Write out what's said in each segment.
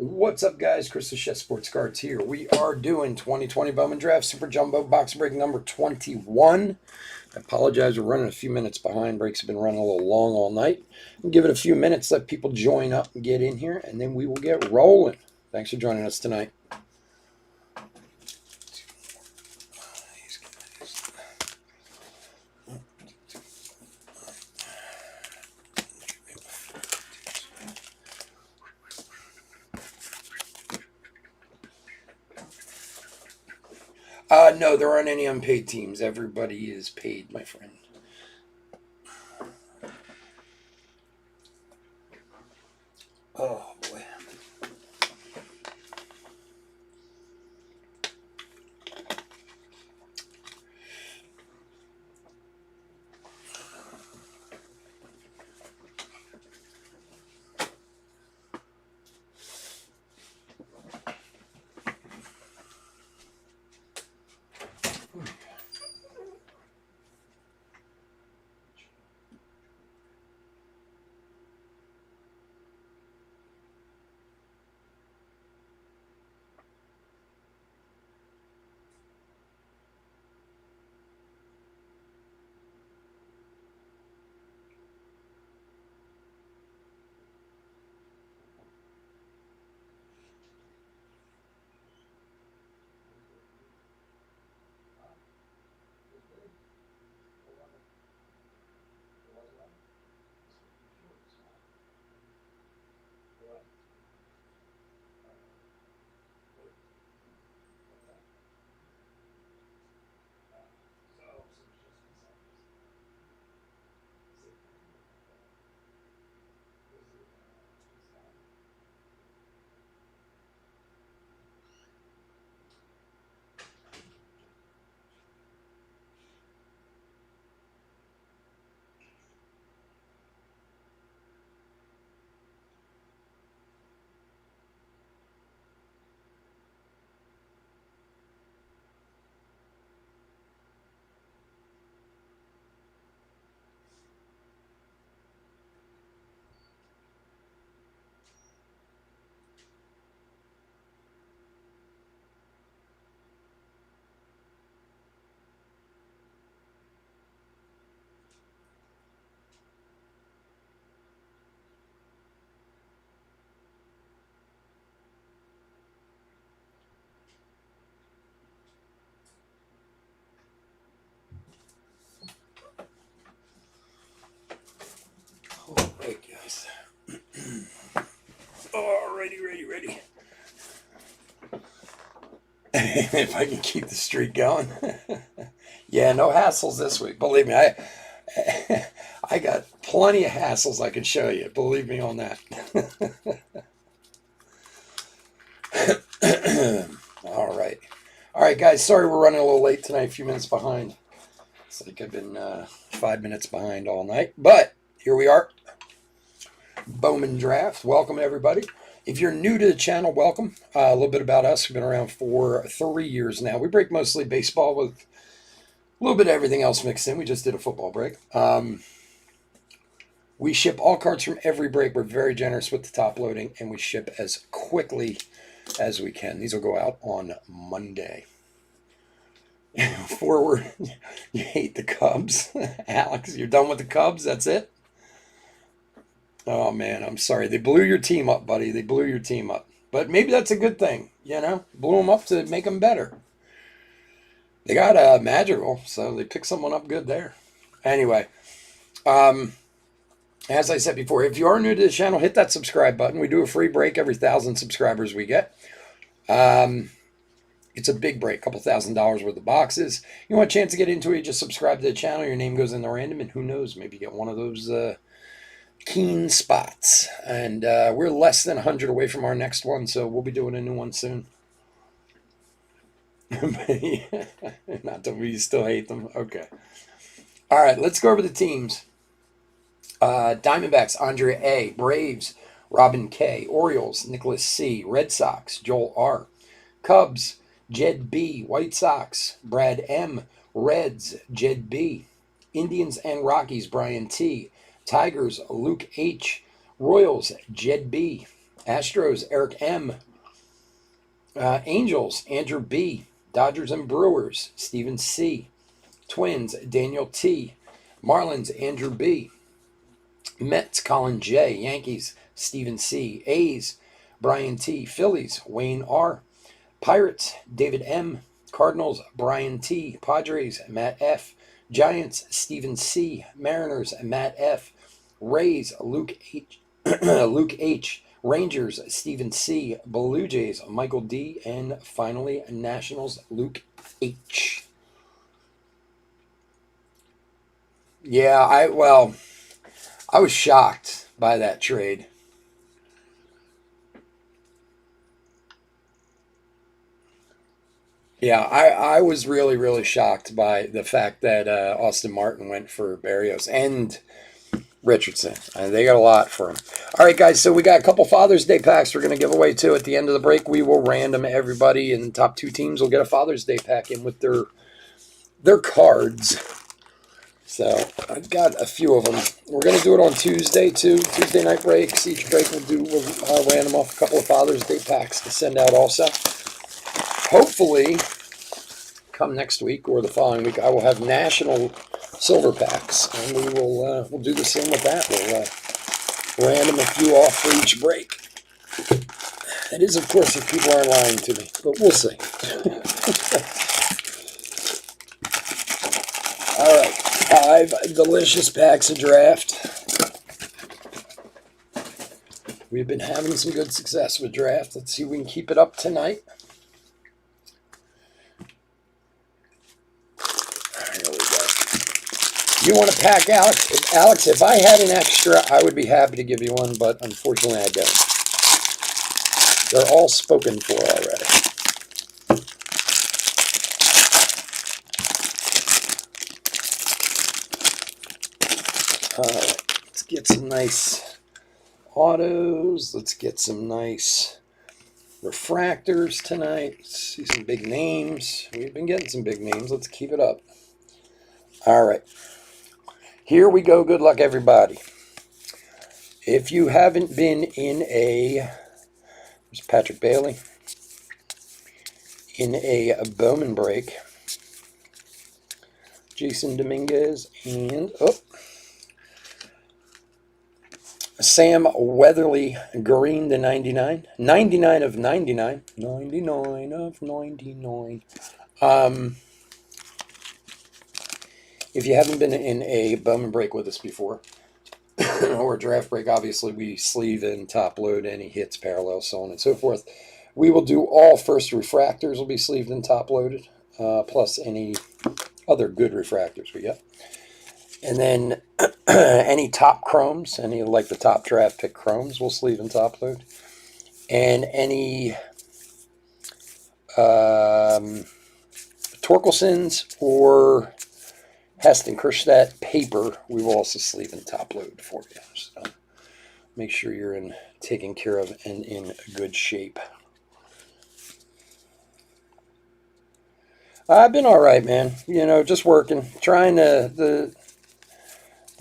What's up, guys? Chris the Chef Sports Cards here. We are doing 2020 Bowman Draft Super Jumbo Box Break number 21. I apologize, we're running a few minutes behind. Breaks have been running a little long all night. We'll give it a few minutes, let people join up and get in here, and then we will get rolling. Thanks for joining us tonight. No, there aren't any unpaid teams. Everybody is paid, my friend. Oh, boy. All right, guys. Ready. If I can keep the streak going. Yeah, no hassles this week. Believe me, I got plenty of hassles I can show you. Believe me on that. All right. All right, guys. Sorry we're running a little late tonight, a few minutes behind. It's like I've been 5 minutes behind all night. But here we are. Bowman Draft. Welcome, everybody. If you're new to the channel, welcome. A little bit about us. We've been around for 3 years now. We break mostly baseball with a little bit of everything else mixed in. We just did a football break. We ship all cards from every break. We're very generous with the top loading, and we ship as quickly as we can. These will go out on Monday. Forward, you hate the Cubs. Alex, you're done with the Cubs? That's it? Oh, man, I'm sorry. They blew your team up, buddy. They blew your team up. But maybe that's a good thing, you know? Blew them up to make them better. They got Magical, so they picked someone up good there. Anyway, as I said before, if you are new to the channel, hit that subscribe button. We do a free break every 1,000 subscribers we get. It's a big break, a couple $1,000s worth of boxes. You want a chance to get into it, you just subscribe to the channel. Your name goes in the random, and who knows, maybe you get one of those keen spots. And we're less than 100 away from our next one, so we'll be doing a new one soon. Not that we still hate them. Okay. All right, let's go over the teams. Diamondbacks, Andrea A. Braves, Robin K. Orioles, Nicholas C. Red Sox, Joel R. Cubs, Jed B. White Sox, Brad M. Reds, Jed B. Indians and Rockies, Brian T. Tigers, Luke H. Royals, Jed B. Astros, Eric M. Angels, Andrew B. Dodgers and Brewers, Stephen C. Twins, Daniel T. Marlins, Andrew B. Mets, Colin J. Yankees, Stephen C. A's, Brian T. Phillies, Wayne R. Pirates, David M. Cardinals, Brian T. Padres, Matt F. Giants, Stephen C. Mariners, Matt F. Rays, Luke H. Luke H. Rangers, Stephen C. Blue Jays, Michael D. And finally, Nationals, Luke H. Yeah, I was shocked by that trade. Yeah, I was really, really shocked by the fact that Austin Martin went for Barrios and Richardson. They got a lot for him. All right, guys, so we got a couple Father's Day packs we're going to give away, too. At the end of the break, we will random everybody, and the top 2 teams will get a Father's Day pack in with their cards. So I've got a few of them. We're going to do it on Tuesday, too. Tuesday night breaks. Each break we'll random off a couple of Father's Day packs to send out also. Hopefully, come next week or the following week, I will have national silver packs, and we'll do the same with that. We'll random a few off for each break. That is, of course, if people aren't lying to me, but we'll see. All right, 5 delicious packs of draft. We've been having some good success with draft. Let's see if we can keep it up tonight. There we go. You want to pack Alex? Alex, if I had an extra, I would be happy to give you one, but unfortunately I don't. They're all spoken for already. All right, let's get some nice autos. Let's get some nice refractors tonight. Let's see some big names. We've been getting some big names. Let's keep it up. All right. Here we go. Good luck, everybody. If you haven't been in there's Patrick Bailey, in a Bowman break, Jason Dominguez, and Sam Weatherly Green to 99. 99 of 99. 99 of 99. If you haven't been in a Bowman break with us before, or a draft break, obviously we sleeve and top load any hits, parallels, so on and so forth. We will do all first refractors will be sleeved and top loaded, plus any other good refractors we got. And then any top chromes, any like the top draft pick chromes, will sleeve and top load. And any Torkelsons or Heston Kjerstad paper, we will also sleeve and top load for you. So make sure you're taken care of and in good shape. I've been all right, man. Just working, trying to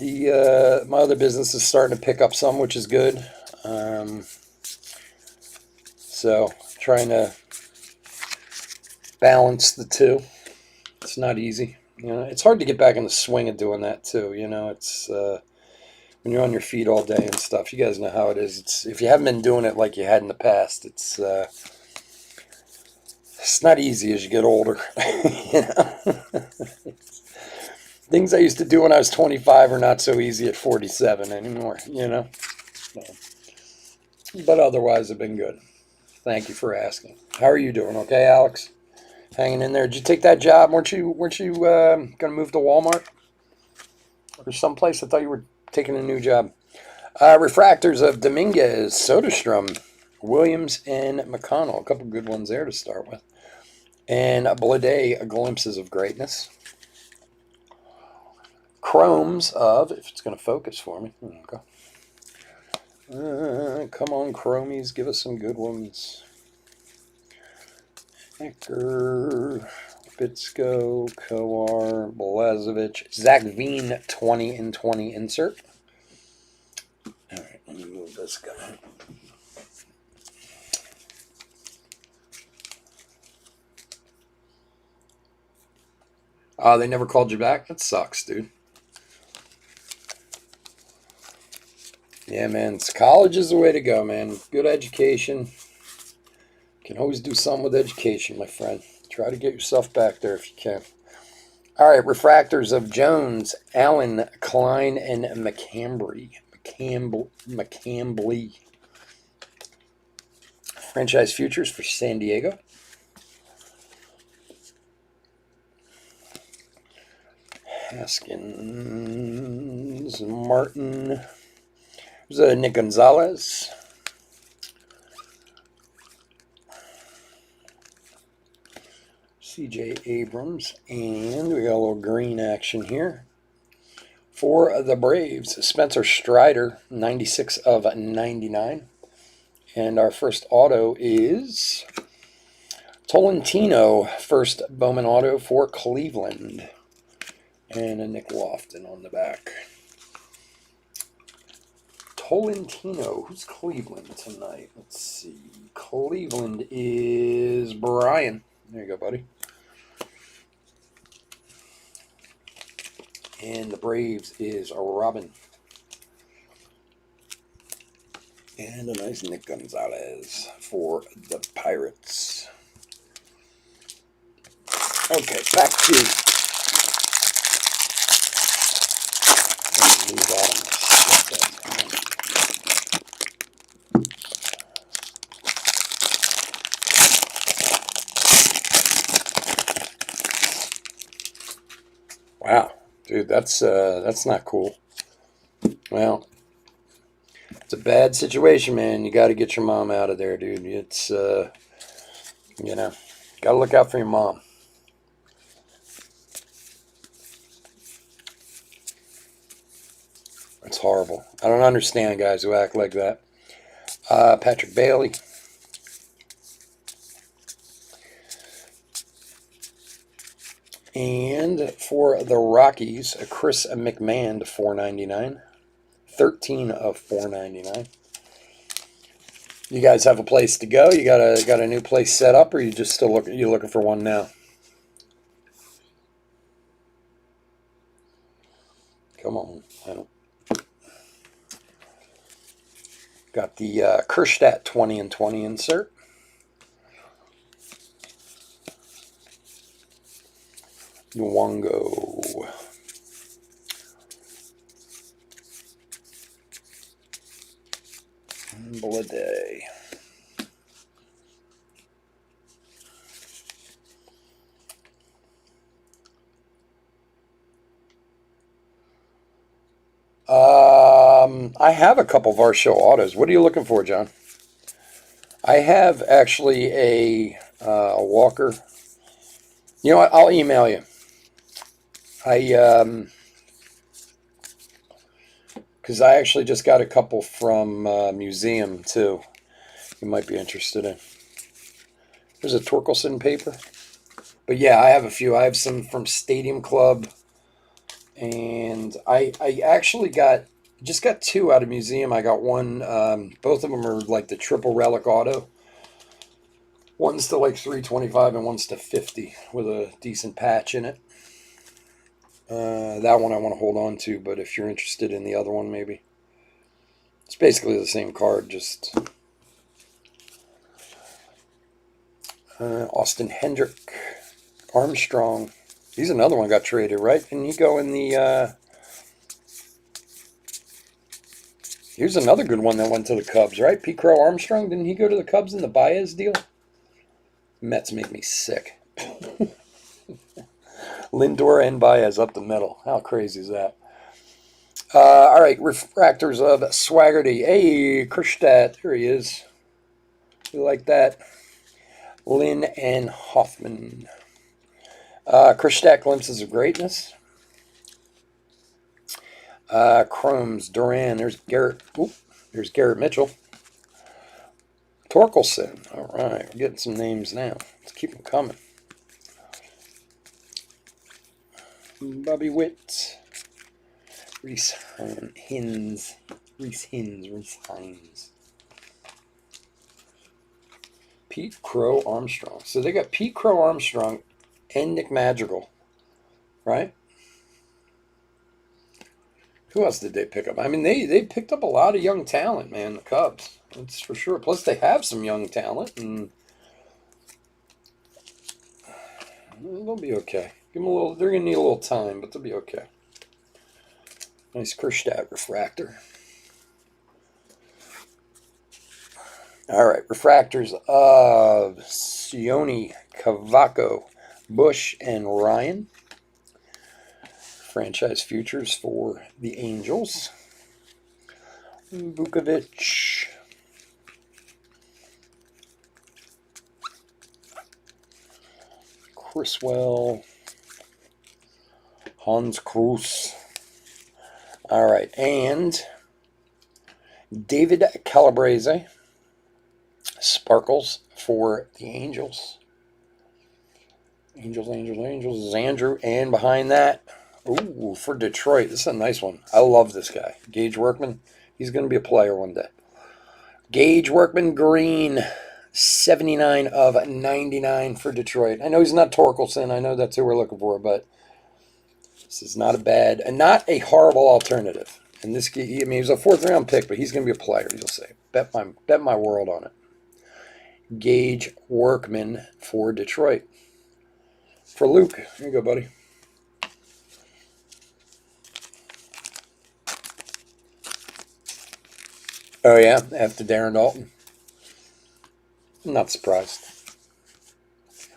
my other business is starting to pick up some, which is good. So trying to balance the two. It's not easy. It's hard to get back in the swing of doing that too. It's when you're on your feet all day and stuff. You guys know how it is. If you haven't been doing it like you had in the past, it's not easy as you get older. Things I used to do when I was 25 are not so easy at 47 anymore. But otherwise, I've been good. Thank you for asking. How are you doing? Okay, Alex? Hanging in there. Did you take that job? Weren't you going to move to Walmart or someplace? I thought you were taking a new job. Refractors of Dominguez, Soderstrom, Williams, and McConnell. A couple good ones there to start with. And Blade, Glimpses of Greatness. Chromes of, if it's going to focus for me. Okay. Come on, Chromies, give us some good ones. Ecker, Bitsko, Kowar, Blazovic, Zach Veen, 20 and 20 insert. All right, let me move this guy. They never called you back? That sucks, dude. Yeah, man. College is the way to go, man. Good education. Can always do something with education, my friend. Try to get yourself back there if you can. All right, refractors of Jones, Allen, Klein, and McCambry. McCambly. Franchise futures for San Diego. Haskins, Martin. There's Nick Gonzalez. C.J. Abrams. And we got a little green action here. For the Braves, Spencer Strider, 96 of 99. And our first auto is Tolentino, first Bowman auto for Cleveland. And a Nick Lofton on the back. Tolentino, who's Cleveland tonight? Let's see. Cleveland is Brian. There you go, buddy. And the Braves is Robin. And a nice Nick Gonzalez for the Pirates. Okay, back to wow, dude, that's not cool. Well, it's a bad situation, man. You got to get your mom out of there, dude. It's got to look out for your mom. It's horrible. I don't understand guys who act like that. Patrick Bailey. And for the Rockies, Chris McMahon to $4.99. 13 of $4.99. You guys have a place to go? You got a new place set up, or you just still looking for one now? Come on. Got the Kerstadt 20 and 20 insert. Nwongo. Blade. I have a couple of our show autos. What are you looking for, John? I have actually a Walker. You know what? I'll email you. Because I actually just got a couple from Museum too. You might be interested in. There's a Torkelson paper. But yeah, I have a few. I have some from Stadium Club. And I actually just got two out of Museum. I got one. Both of them are like the triple relic auto. One's to like 325 and one's to 50 with a decent patch in it. That one I want to hold on to, but if you're interested in the other one, maybe. It's basically the same card, just Austin Hendrick, Armstrong. He's another one got traded, right? Didn't he go in the... Here's another good one that went to the Cubs, right? Pete Crow Armstrong, didn't he go to the Cubs in the Baez deal? Mets make me sick. Lindor and Baez up the middle. How crazy is that? All right, refractors of Swaggerty. Hey, Kerstadt, there he is. You like that? Lynn and Hoffman. Kerstadt, Glimpses of Greatness. Chromes, Duran. There's Garrett. Oop, there's Garrett Mitchell. Torkelson. All right, we're getting some names now. Let's keep them coming. Bobby Witt. Reese Hines. Pete Crow Armstrong. So they got Pete Crow Armstrong and Nick Madrigal right? Who else did they pick up? I mean, they picked up a lot of young talent, man. The Cubs, that's for sure. Plus, they have some young talent, and they'll be okay. Give them a little. They're gonna need a little time, but they'll be okay. Nice Kerstadt refractor. All right, refractors of Sione, Cavaco, Bush, and Ryan. Franchise futures for the Angels. Vukovic. Criswell. Hans Cruz. All right, and David Calabrese. Sparkles for the Angels. Angels is Andrew. And behind that, ooh, for Detroit. This is a nice one. I love this guy. Gage Workman. He's going to be a player one day. Gage Workman green. 79 of 99 for Detroit. I know he's not Torkelson. I know that's who we're looking for, but this is not a bad, and not a horrible alternative. And this, I mean, he was a 4th round pick, but he's going to be a player, you'll say. Bet my world on it. Gage Workman for Detroit. For Luke. Here you go, buddy. Oh, yeah? After Darren Dalton? I'm not surprised.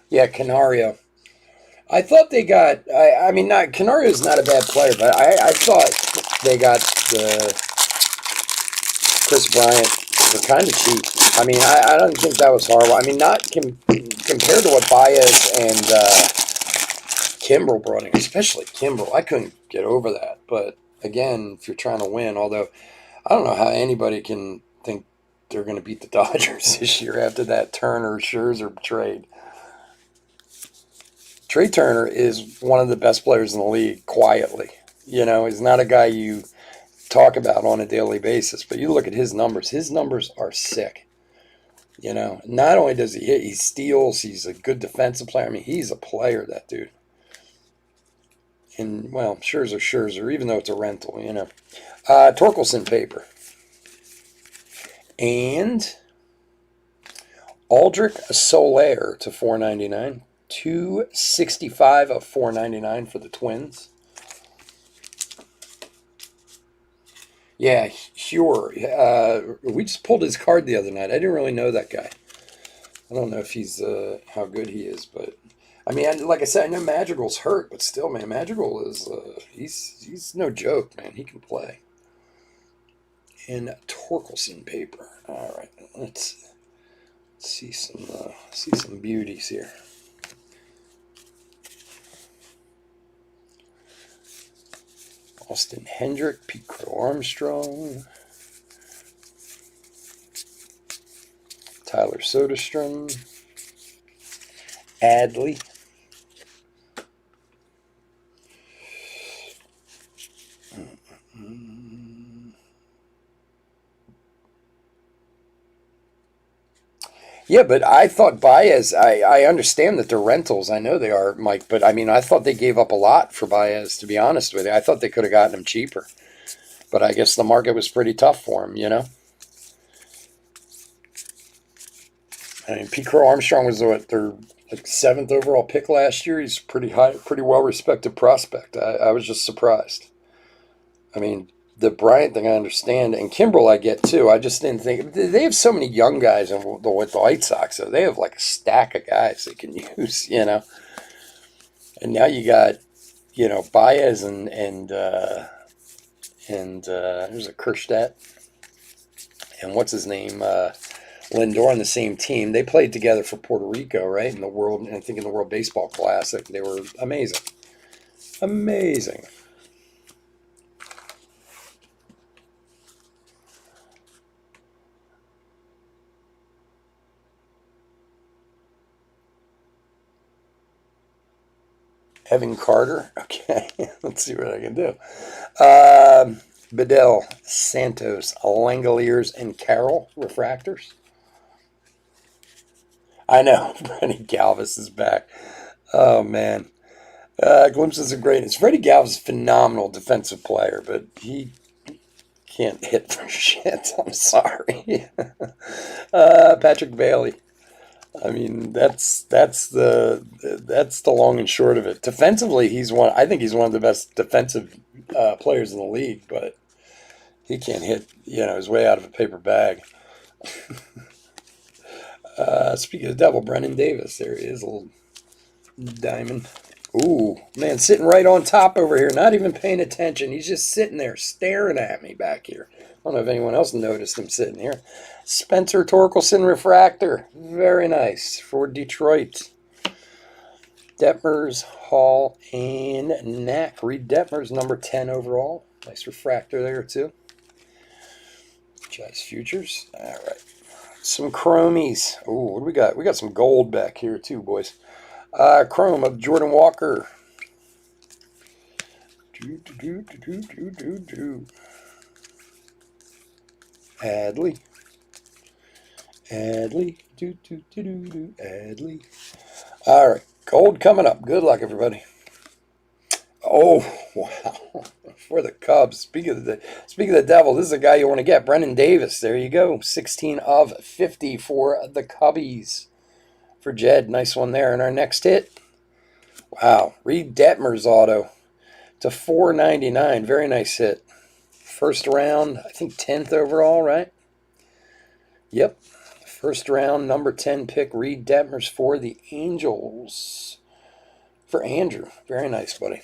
Yeah, Canario. I thought they got... I mean, Canario's not a bad player, but I thought they got the Chris Bryant for kind of cheap. I mean, I don't think that was horrible. I mean, not compared to what Baez and Kimbrel brought in, especially Kimbrel. I couldn't get over that. But again, if you're trying to win, although I don't know how anybody can think they're going to beat the Dodgers this year after that Turner-Scherzer trade. Trey Turner is one of the best players in the league, quietly. You know, he's not a guy you talk about on a daily basis, but you look at his numbers are sick. You know, not only does he hit, he steals, he's a good defensive player. I mean, he's a player, that dude. And, well, Scherzer, even though it's a rental, you know. Torkelson paper. And Aldrich Soler to $4.99. 265 of $4.99 for the Twins. Yeah, sure. We just pulled his card the other night. I didn't really know that guy. I don't know if he's how good he is, but I mean, like I said, I know Madrigal's hurt, but still, man, Madrigal is he's no joke, man. He can play. And Torkelson paper. All right, let's see some beauties here. Austin Hendrick, Pete Armstrong, Tyler Soderstrom, Adley, yeah, but I thought Baez, I understand that they're rentals. I know they are, Mike, but I mean, I thought they gave up a lot for Baez, to be honest with you. I thought they could have gotten him cheaper. But I guess the market was pretty tough for him, you know? I mean, Pete Armstrong was their like 7th overall pick last year. He's pretty well-respected prospect. I was just surprised. I mean, the Bryant thing I understand, and Kimbrel I get too. I just didn't think they have so many young guys with the White Sox. So they have like a stack of guys they can use, you know. And now you got, you know, Baez and there's a Kerstadt and what's his name, Lindor on the same team. They played together for Puerto Rico, right? In the World, I think in the World Baseball Classic, they were amazing. Amazing. Evan Carter. Okay, let's see what I can do. Bedell, Santos, Langoliers, and Carroll refractors. I know, Brenny Galvis is back. Oh, man. Glimpses of greatness. Freddie Galvis is a phenomenal defensive player, but he can't hit for shit. I'm sorry. Patrick Bailey. I mean, that's the long and short of it. Defensively, he's one. I think he's one of the best defensive players in the league, but he can't hit. His way out of a paper bag. Speaking of the devil, Brennan Davis. There he is, a little diamond. Ooh, man, sitting right on top over here, not even paying attention. He's just sitting there staring at me back here. I don't know if anyone else noticed him sitting here. Spencer Torkelson Refractor. Very nice for Detroit. Detmers, Hall, and Knack. Reed Detmers, number 10 overall. Nice refractor there, too. Jazz Futures. All right. Some chromies. Oh, what do we got? We got some gold back here, too, boys. Chrome of Jordan Walker. Adley. Adley. All right. Gold coming up. Good luck, everybody. Oh, wow. For the Cubs. Speaking of the devil, this is a guy you want to get. Brennan Davis. There you go. 16 of 50 for the Cubbies. For Jed. Nice one there. And our next hit. Wow. Reed Detmers auto to $4.99. Very nice hit. First round, I think 10th overall, right? Yep. First round, number 10 pick, Reed Detmers for the Angels. For Andrew. Very nice, buddy.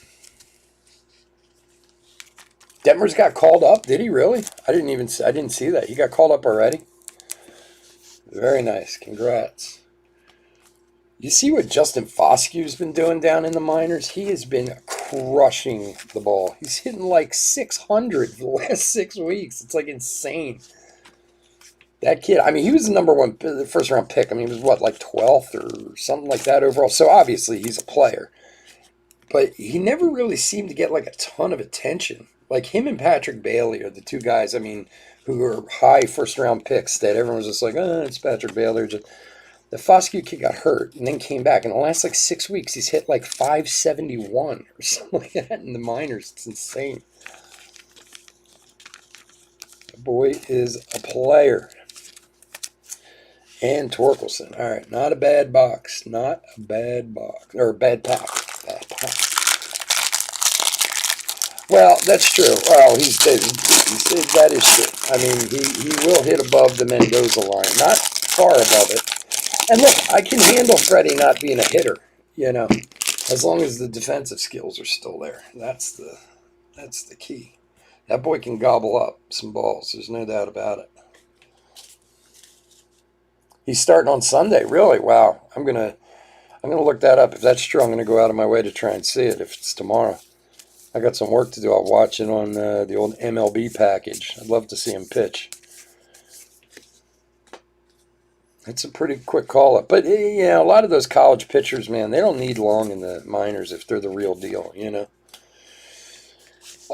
Detmers got called up. Did he really? I didn't see that. He got called up already. Very nice. Congrats. You see what Justin Foskew's been doing down in the minors? He has been crushing the ball. He's hitting like 600 for the last 6 weeks. It's like insane. That kid, I mean, he was the number one, the first round pick. I mean, he was what, like 12th or something like that overall. So obviously he's a player. But he never really seemed to get like a ton of attention. Like him and Patrick Bailey are the two guys, I mean, who are high first round picks that everyone was just like, oh, it's Patrick Bailey. The Foscue kid got hurt and then came back. In the last like 6 weeks, he's hit like 571 or something like that in the minors. It's insane. The boy is a player. And Torkelson. All right, not a bad box. Not a bad box. Or a bad pack. Bad pack. Well, that's true. Well, that is true. I mean, he will hit above the Mendoza line. Not far above it. And look, I can handle Freddie not being a hitter, as long as the defensive skills are still there. That's the key. That boy can gobble up some balls. There's no doubt about it. He's starting on Sunday. Really? Wow. I'm gonna look that up. If that's true, I'm gonna go out of my way to try and see it. If it's tomorrow, I got some work to do. I'll watch it on the old MLB package. I'd love to see him pitch. It's a pretty quick call up. But, a lot of those college pitchers, man, they don't need long in the minors if they're the real deal,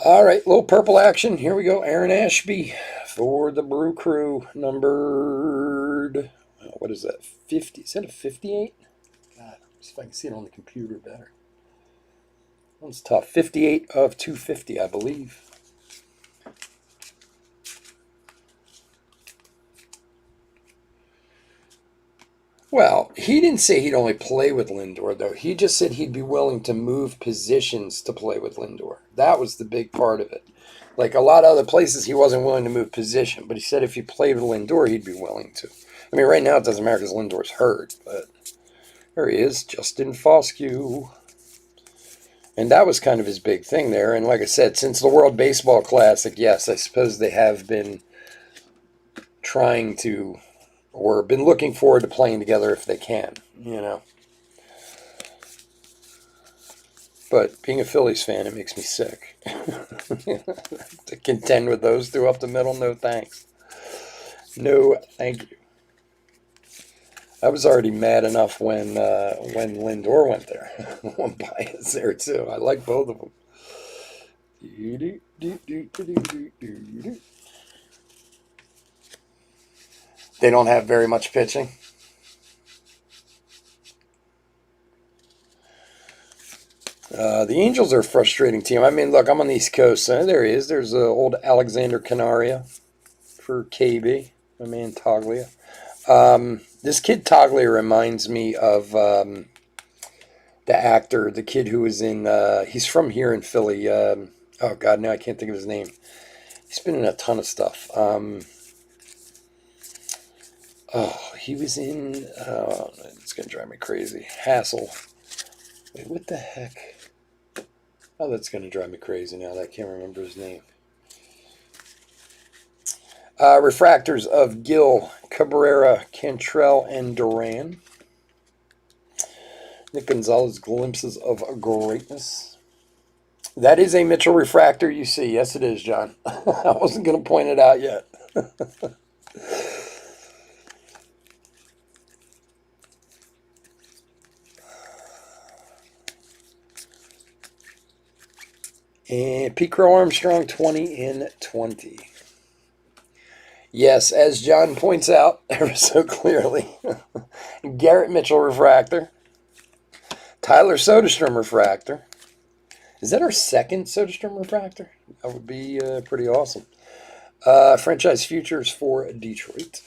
All right, little purple action. Here we go. Aaron Ashby for the Brew Crew, numbered, what is that, 50? Is that a 58? God, see if I can see it on the computer better. That one's tough. 58 of 250, I believe. Well, he didn't say he'd only play with Lindor, though. He just said he'd be willing to move positions to play with Lindor. That was the big part of it. Like a lot of other places, he wasn't willing to move position, but he said if he played with Lindor, he'd be willing to. I mean, right now it doesn't matter because Lindor's hurt, but there he is, Justin Foscue. And that was kind of his big thing there. And like I said, since the World Baseball Classic, yes, I suppose they have been trying to, or been looking forward to playing together if they can, But being a Phillies fan, it makes me sick. To contend with those two up the middle, no thanks. No, thank you. I was already mad enough when Lindor went there. One bias there too. I like both of them. They don't have very much pitching. The Angels are a frustrating team. I mean, look, I'm on the East Coast. There he is. There's old Alexander Canaria for KB, my man Toglia. This kid Toglia reminds me of the actor, the kid who was in. He's from here in Philly. Oh God, now I can't think of his name. He's been in a ton of stuff. He was in. Oh, it's gonna drive me crazy. Hassel. Wait, what the heck? Oh, that's gonna drive me crazy now that I can't remember his name. Refractors of Gill, Cabrera, Cantrell, and Duran. Nick Gonzalez, glimpses of greatness. That is a Mitchell refractor, you see. Yes, it is, John. I wasn't going to point it out yet. And Pete Crow Armstrong, 20 and 20. Yes, as John points out ever so clearly, Garrett Mitchell refractor. Tyler Soderstrom refractor. Is that our second Soderstrom refractor? That would be pretty awesome. Franchise futures for Detroit.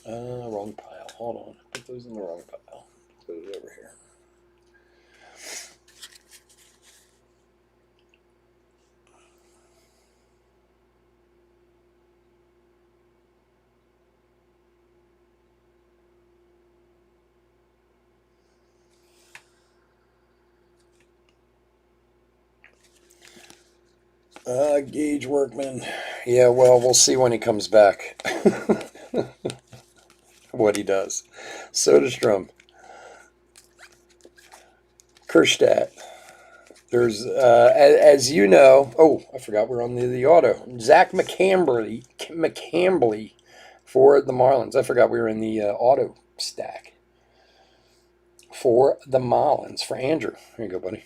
Wrong pile. Hold on. Put those in the wrong pile. Put it over here. Gage Workman. Yeah, well, we'll see when he comes back. What he does. Soderstrom. Kerstadt. There's, as you know, oh, I forgot we're on the auto. Zach McCambley for the Marlins. I forgot we were in the auto stack. For the Marlins, for Andrew. Here you go, buddy.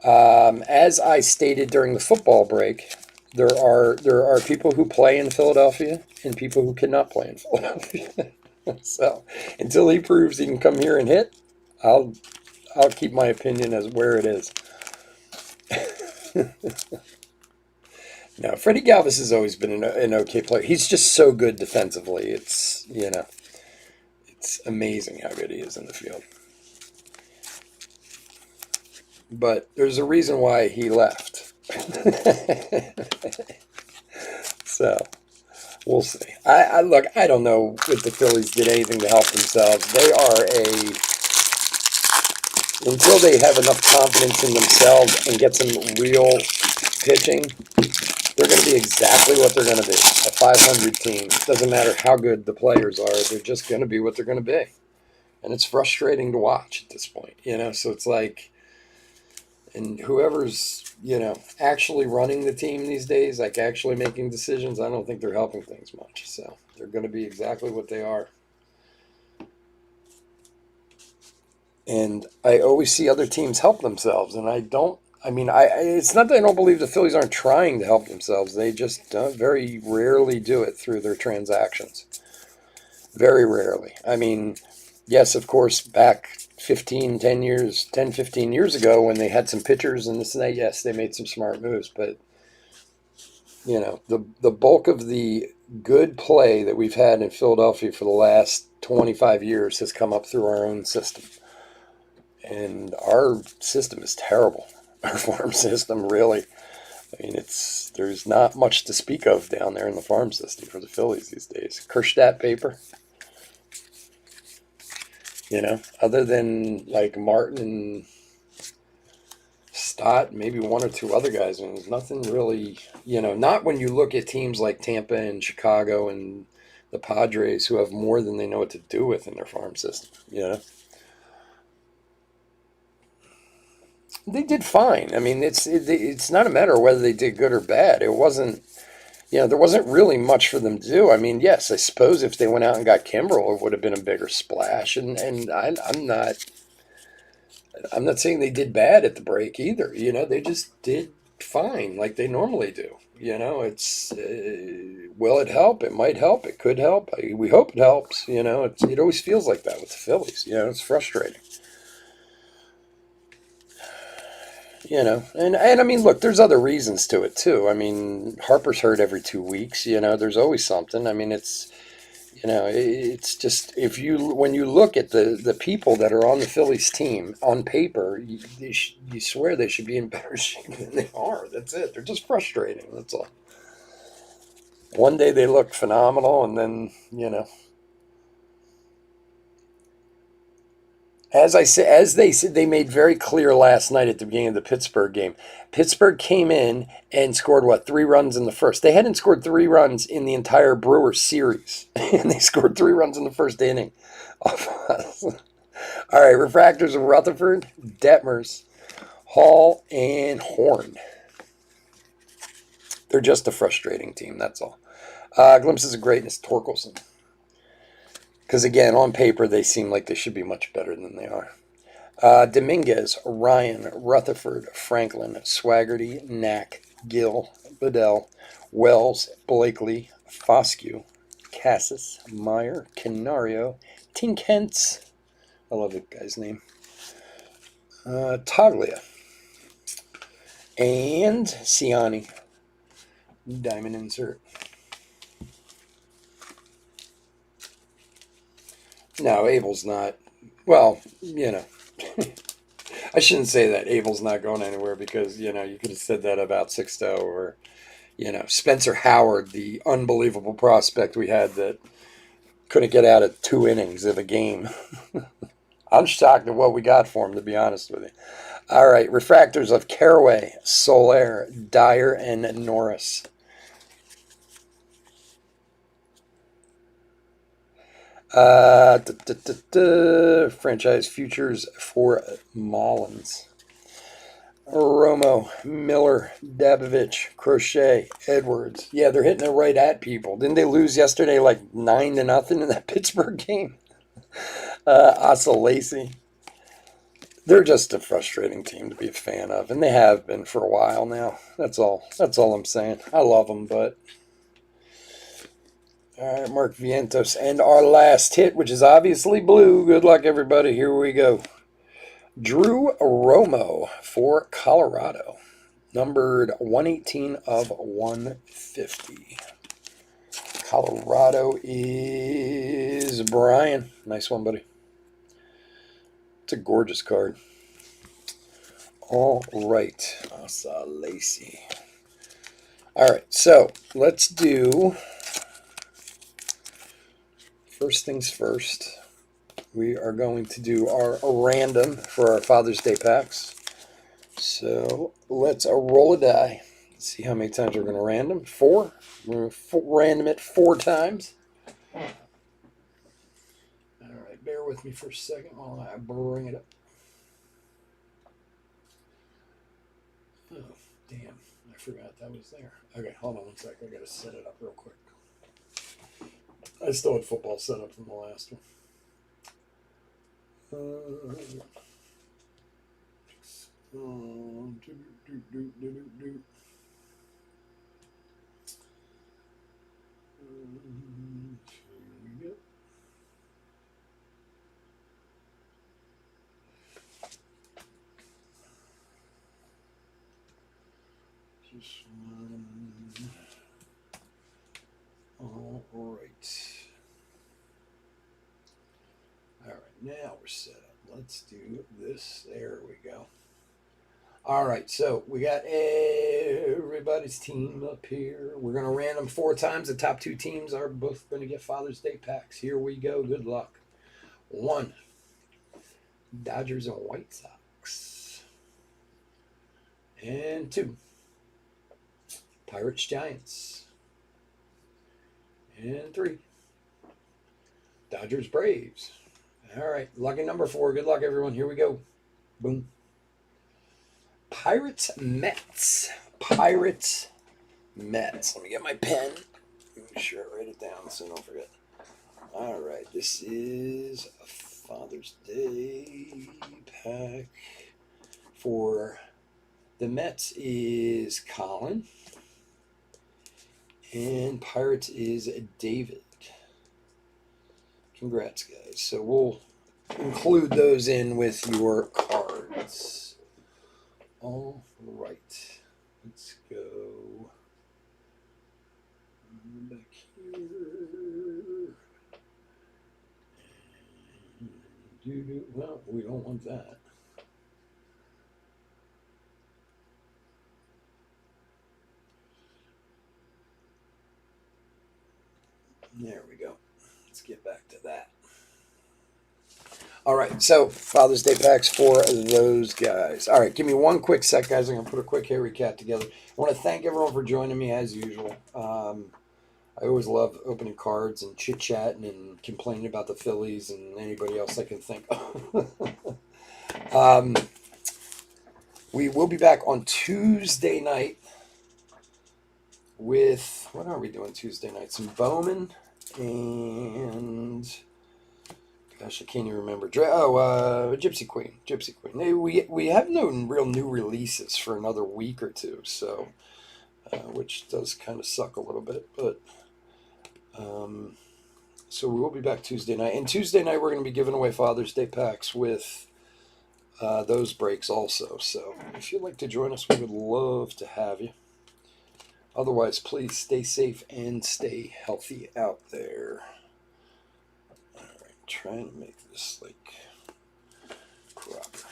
As I stated during the football break, there are people who play in Philadelphia and people who cannot play in Philadelphia. So until he proves he can come here and hit, I'll keep my opinion as where it is. No, Freddie Galvis has always been an okay player. He's just so good defensively. It's it's amazing how good he is in the field. But there's a reason why he left. So we'll see. I look. I don't know if the Phillies did anything to help themselves. They are until they have enough confidence in themselves and get some real pitching, they're going to be exactly what they're going to be. A 500 team. Doesn't matter how good the players are. They're just going to be what they're going to be. And it's frustrating to watch at this point. So it's like, and whoever's, actually running the team these days, like actually making decisions, I don't think they're helping things much. So they're going to be exactly what they are. And I always see other teams help themselves, and I don't. I mean, it's not that I don't believe the Phillies aren't trying to help themselves. They just very rarely do it through their transactions. Very rarely. I mean, yes, of course, back 10, 15 years ago when they had some pitchers and this and that, yes, they made some smart moves. But, the bulk of the good play that we've had in Philadelphia for the last 25 years has come up through our own system. And our system is terrible. Our farm system, really. I mean, there's not much to speak of down there in the farm system for the Phillies these days. Kerstadt paper. Other than like Martin and Stott, maybe one or two other guys, and there's nothing really, not when you look at teams like Tampa and Chicago and the Padres who have more than they know what to do with in their farm system, They did fine. I mean, it's not a matter of whether they did good or bad. It wasn't, there wasn't really much for them to do. I mean, yes, I suppose if they went out and got Kimbrel, it would have been a bigger splash. And I'm not saying they did bad at the break either. They just did fine like they normally do. It's will it help? It might help. It could help. We hope it helps. It always feels like that with the Phillies. It's frustrating. you know, and I mean, look, there's other reasons to it too. I mean, Harper's hurt every 2 weeks. You know, there's always something. I mean, it's you know, it's just if you when you look at the people that are on the Phillies team on paper, you swear they should be in better shape than they are. That's it. They're just frustrating. That's all. One day they look phenomenal, and then you know. As they said, they made very clear last night at the beginning of the Pittsburgh game. Pittsburgh came in and scored what 3 runs in the first. They hadn't scored 3 runs in the entire Brewers series, and they scored 3 runs in the first inning. All right, refractors of Rutherford, Detmers, Hall, and Horn. They're just a frustrating team. That's all. Glimpses of greatness, Torkelson. Because again, on paper, they seem like they should be much better than they are. Dominguez, Ryan, Rutherford, Franklin, Swaggerty, Knack, Gill, Bedell, Wells, Blakely, Foscue, Cassis, Meyer, Canario, Tinkentz. I love that guy's name. Taglia. And Ciani. Diamond insert. No, Abel's not. Well, you know. I shouldn't say that. Abel's not going anywhere because, you know, you could have said that about Sixto or, you know, Spencer Howard, the unbelievable prospect we had that couldn't get out of 2 innings of a game. I'm shocked at what we got for him, to be honest with you. All right, refractors of Caraway, Soler, Dyer, and Norris. Franchise futures for Mullins. Romo, Miller, Dabovich, Crochet, Edwards. Yeah, they're hitting it right at people. Didn't they lose yesterday like 9-0 in that Pittsburgh game? Asa Lacy. They're just a frustrating team to be a fan of, and they have been for a while now. That's all. That's all I'm saying. I love them, but all right, Mark Vientos. And our last hit, which is obviously blue. Good luck, everybody. Here we go. Drew Romo for Colorado. Numbered 118 of 150. Colorado is Brian. Nice one, buddy. It's a gorgeous card. All right. Asa Lacy. All right, so let's do... First things first, we are going to do our random for our Father's Day packs. So let's roll a die. Let's see how many times we're going to random. 4. We're going to random it 4 times. All right, bear with me for a second while I bring it up. Oh, damn. I forgot that was there. Okay, hold on one sec. I got to set it up real quick. I still had football set up from the last one. Just one. All right. All right, now we're set up. Let's do this. There we go. All right, so we got everybody's team up here. We're going to random 4 times. The top 2 teams are both going to get Father's Day packs. Here we go. Good luck. 1, Dodgers and White Sox. And 2, Pirates Giants. And 3, Dodgers Braves. All right, lucky number 4. Good luck, everyone. Here we go. Boom. Pirates Mets. Pirates Mets. Let me get my pen. Make sure I write it down so I don't forget. All right, this is a Father's Day pack for the Mets is Colin. And Pirates is David. Congrats, guys. So we'll include those in with your cards. All right. Let's go back here. Well, we don't want that. There we go. Let's get back to that. All right, so Father's Day packs for those guys. All right, give me one quick sec, guys. I'm going to put a quick hair recap together. I want to thank everyone for joining me as usual. I always love opening cards and chit-chatting and complaining about the Phillies and anybody else I can think of. We will be back on Tuesday night with, what are we doing Tuesday night? Some Bowman and, gosh, I can't even remember. Gypsy Queen. Gypsy Queen. We have no real new releases for another week or two, so, which does kind of suck a little bit, but, so we will be back Tuesday night. And Tuesday night, we're going to be giving away Father's Day packs with those breaks also. So if you'd like to join us, we would love to have you. Otherwise, please stay safe and stay healthy out there. All right, trying to make this like proper.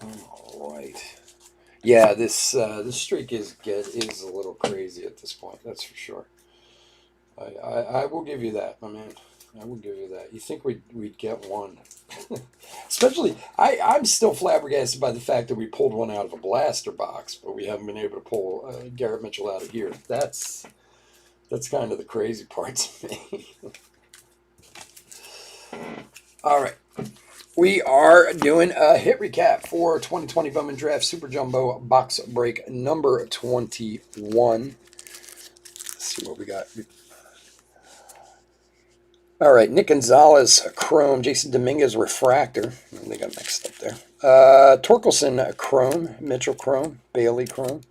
All right. Yeah, this streak is a little crazy at this point. That's for sure. I will give you that, my man. I will give you that. You think we'd get one? Especially, I'm still flabbergasted by the fact that we pulled one out of a blaster box, but we haven't been able to pull Garrett Mitchell out of here. That's kind of the crazy part to me. All right. We are doing a hit recap for 2020 Bowman Draft Super Jumbo box break number 21. Let's see what we got. All right, Nick Gonzalez, Chrome. Jason Dominguez, Refractor. They got mixed up there. Torkelson, Chrome. Mitchell, Chrome. Bailey, Chrome.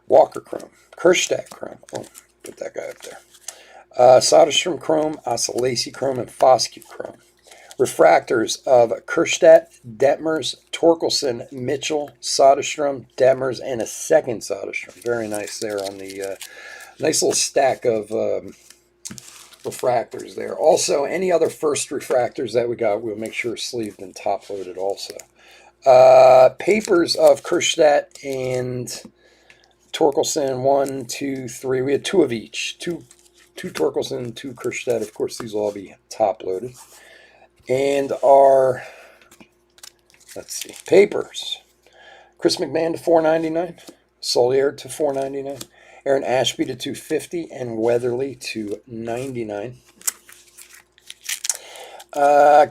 Walker, Chrome. Kerstad, Chrome. Oh, put that guy up there. Soderstrom, Chrome. Oscillacey, Chrome. And Foscue, Chrome. Refractors of Kerstad, Detmers, Torkelson, Mitchell, Soderstrom, Detmers, and a second Soderstrom. Very nice there on the nice little stack of refractors there. Also, any other first refractors that we got, we'll make sure sleeved and top loaded also. Papers of Kerstad and Torkelson, 1, 2, 3. We had two of each. Two Torkelson, two Kerstad. Of course, these will all be top loaded. And our, let's see, papers. Chris McMahon to $4.99. Solier to $4.99. Aaron Ashby to $2.50 and Weatherly to $99.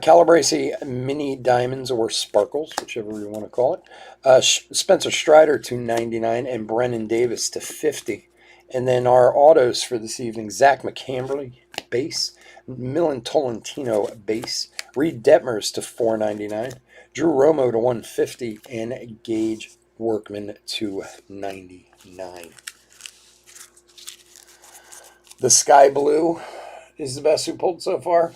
Calabrese mini diamonds or sparkles, whichever you want to call it. Spencer Strider to $99 and Brennan Davis to $50. And then our autos for this evening: Zach McCamberly base, Milan Tolentino base, Reed Detmers to $4.99, Drew Romo to $150, and Gage Workman to $99. The sky blue is the best we pulled so far.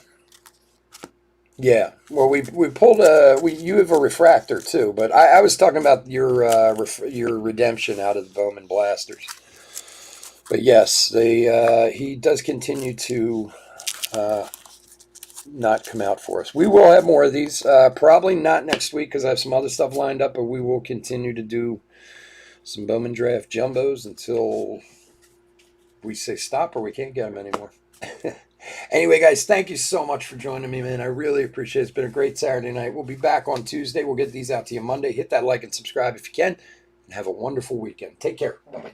Yeah, well, we pulled you have a refractor too, but I was talking about your redemption out of the Bowman Blasters. But yes, he does continue to not come out for us. We will have more of these, probably not next week because I have some other stuff lined up, but we will continue to do some Bowman Draft Jumbos until we say stop or we can't get them anymore. Anyway, guys, thank you so much for joining me, man. I really appreciate it. It's been a great Saturday night. We'll be back on Tuesday. We'll get these out to you Monday. Hit that like and subscribe if you can, and have a wonderful weekend. Take care. Bye-bye.